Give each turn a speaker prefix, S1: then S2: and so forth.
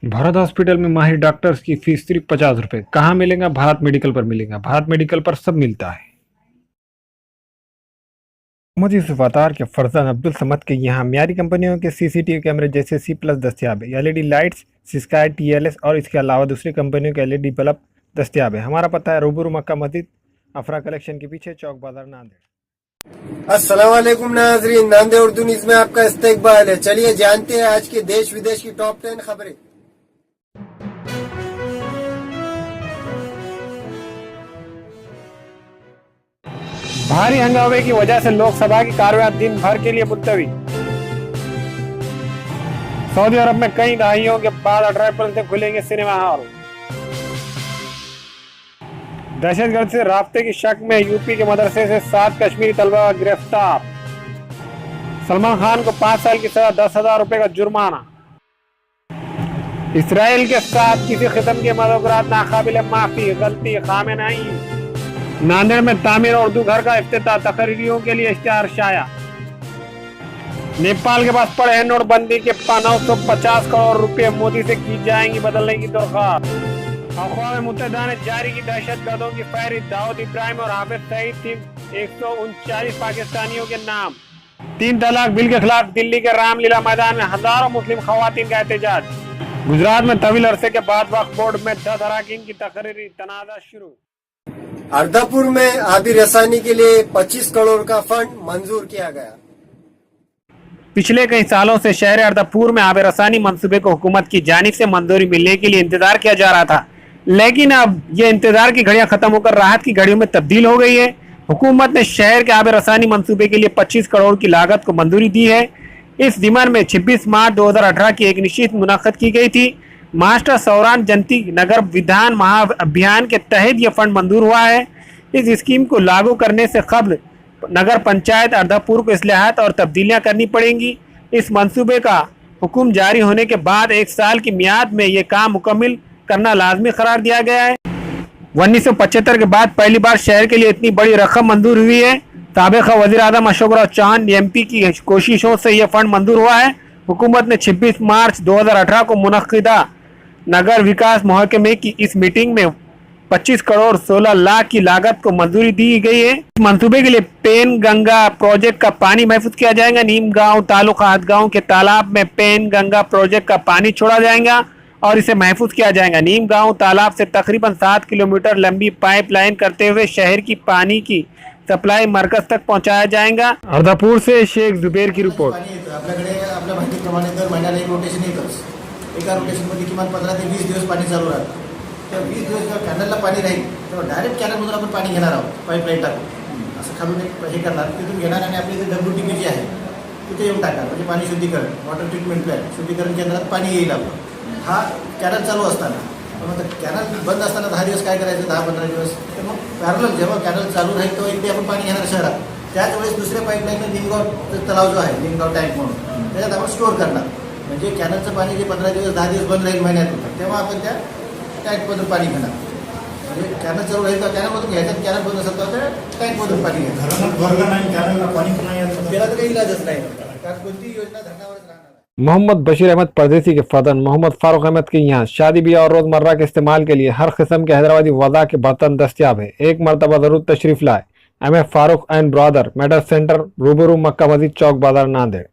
S1: Bharat hospital में माहिर doctors की फीस सिर्फ 50 रुपए। कहाँ मिलेगा? भारत मेडिकल पर मिलेगा। भारत मेडिकल पर सब मिलता है। मोहम्मद यूसुफ अतार के फरजान अब्दुल समद के यहाँ म्यारी कंपनियों के सीसीटीवी कैमरे जैसे C+ दस्तियाब है। एलईडी लाइट्स, स्काई TLS और इसके अलावा दूसरी कंपनियों के एलईडी बल्ब दस्तियाब है। हमारा पता है रूबरू मक्का मस्जिद, अफरा कलेक्शन के पीछे, चौक बाजार, नांदेड़।
S2: अस्सलाम वालेकुम नाजरीन, नांदेड़ उर्दू न्यूज़ में आपका इस्तकबाल है। चलिए जानते हैं आज के देश विदेश की टॉप 10 खबरें।
S1: भारी हंगामे की वजह से लोकसभा की कार्यवाही दिन भर के लिए मुलतवी। सऊदी अरब में कई दहाइयों के बाद 18 अप्रैल से खुलेंगे सिनेमा हॉल। दहशतगर्द से राब्ते की शक में यूपी के मदरसे से 7 कश्मीरी तलबा गिरफ्तार। सलमान खान को 5 साल की सजा, 10,000 रुपए का जुर्माना। इसराइल के साथ किसी किस्म के मज़ाकरात नाकाबिल माफी, गलती, खामेनेई। नांदेड़ में तामीर उर्दू घर का इफ्तिताह, तकरीरियों के लिए इश्तिहार शाया। नेपाल के पास पड़े हैं नोटबंदी के 950 करोड़ रुपए, मोदी से की जाएंगी बदलने की दरख्वास्त। अक़वाम मुत्तहिदा ने जारी की दहशतगर्दों की फहरिस्त। दाऊद इब्राहिम और हाफिज सईद थी 139 पाकिस्तानियों के नाम। 3 तलाक बिल के खिलाफ दिल्ली के रामलीला मैदान में हजारों मुस्लिम खवातीन का एहतजाज। गुजरात में तवील अरसे के बाद वक्फ बोर्ड में 10 अरकान की तकरीरी तनाज़ा शुरू।
S2: अर्धापुर में आबी रसानी के लिए 25 करोड़ का फंड मंजूर किया गया।
S1: पिछले कई सालों से शहर अर्धापुर में आबे रसानी मंसूबे को हुकूमत की जानिब से मंजूरी मिलने के लिए इंतजार किया जा रहा था, लेकिन अब ये इंतजार की घड़ियां खत्म होकर राहत की घड़ियों में तब्दील हो गई है। हुकूमत ने शहर के आबे रसानी मंसूबे के लिए 25 करोड़ की लागत को मंजूरी दी है। इस जिमन में 26 मार्च 2018 की एक नशिस्त मुनक्कद की गई थी। मास्टर सौरान जनती नगर विधान महाअभियान के तहत यह फंड मंजूर हुआ है। इस स्कीम को लागू करने से कबल नगर पंचायत अर्धापुर को इस्लाहात और तब्दीलियां करनी पड़ेंगी। इस मंसूबे का हुक्म जारी होने के बाद 1 साल की मियाद में ये काम मुकम्मल करना लाजमी करार दिया गया है। 1975 के बाद पहली बार शहर के लिए इतनी बड़ी रकम मंजूर हुई है। साबिक़ वज़ीर आज़म अशोक राव चौहान MP की कोशिशों से यह फंड मंजूर हुआ है। हुकूमत ने 26 मार्च 2018 को मुनक्किदा नगर विकास महकमे की इस मीटिंग में 25 करोड़ 16 लाख की लागत को मंजूरी दी गई है। इस मंसूबे के लिए पेन गंगा प्रोजेक्ट का पानी महफूज किया जाएगा। नीम गांव तालुका हदगांव के तालाब में पेन गंगा प्रोजेक्ट का पानी छोड़ा जाएगा और इसे महफूज किया जाएगा। नीम गांव तालाब से तकरीबन 7 किलोमीटर लंबी पाइपलाइन करते हुए शहर की पानी की सप्लाई मरकज तक पहुंचाया जाएगा। अर्धापुर से शेख जुबेर की रिपोर्ट।
S3: आपल्याकडे आपल्या माहितीप्रमाणे दर महिन्याला एक रोटेशन येतच। एका रोटेशनमध्ये किमान 15 ते 20 दिवस पाणी चालू राहतं। त्या 20 दिवस जेव्हा कॅनलला पाणी राहील तेव्हा डायरेक्ट कॅनलमधून आपण पाणी घेणार आहोत, पाईपलाईन टाकून असं खालून एक हे करणार, तिथून घेणार आणि आपली जे WTP जी आहे तिथे येऊन टाकणार, म्हणजे पाणी शुद्धीकरण, वॉटर ट्रीटमेंट प्लॅन्ट शुद्धीकरण केंद्रात पाणी येईल आपलं। हा कॅनल चालू असताना, मग कॅनल बंद असताना 10 दिवस काय करायचं, 10-15 दिवस, तर मग पॅरलल जेव्हा कॅनल चालू राहील तेव्हा इथे आपण पाणी घेणार शहरात, त्याच वेळेस दुसऱ्या पाईपलाईन निमगाव तलाव जो आहे, निमगाव टँक म्हणून, त्याच्यात आपण स्टोअर करणार। म्हणजे कॅनलचं पाणी जे 15 दिवस 10 दिवस बंद राहील महिन्यात, तेव्हा आपण त्या टँकमधून पाणी घेणार। म्हणजे कॅनल चालू राहील तर कॅनलमधून घ्यायचं, कॅनल बंद असेल तर टँकमधून पाणी घ्यायचं। वर्ग नाही, कॅनलला पाणी नाही, त्याला तर काही इलाजच नाही, कारण कोणती योजना धरणावरच राहणार।
S1: मोहम्मद बशीर अहमद परदेसी के फर्जंद मोहम्मद फारूक अहमद के यहाँ शादी ब्याह और रोजमर्रा के इस्तेमाल के लिए हर किस्म के हैदराबादी वज़ा के बर्तन दस्तियाब है। एक मरतबा जरूर तशरीफ लाए। MF Farooq and brother medal centre, रूबरू मक्का मस्जिद, चौक बाजार, नांदेड़।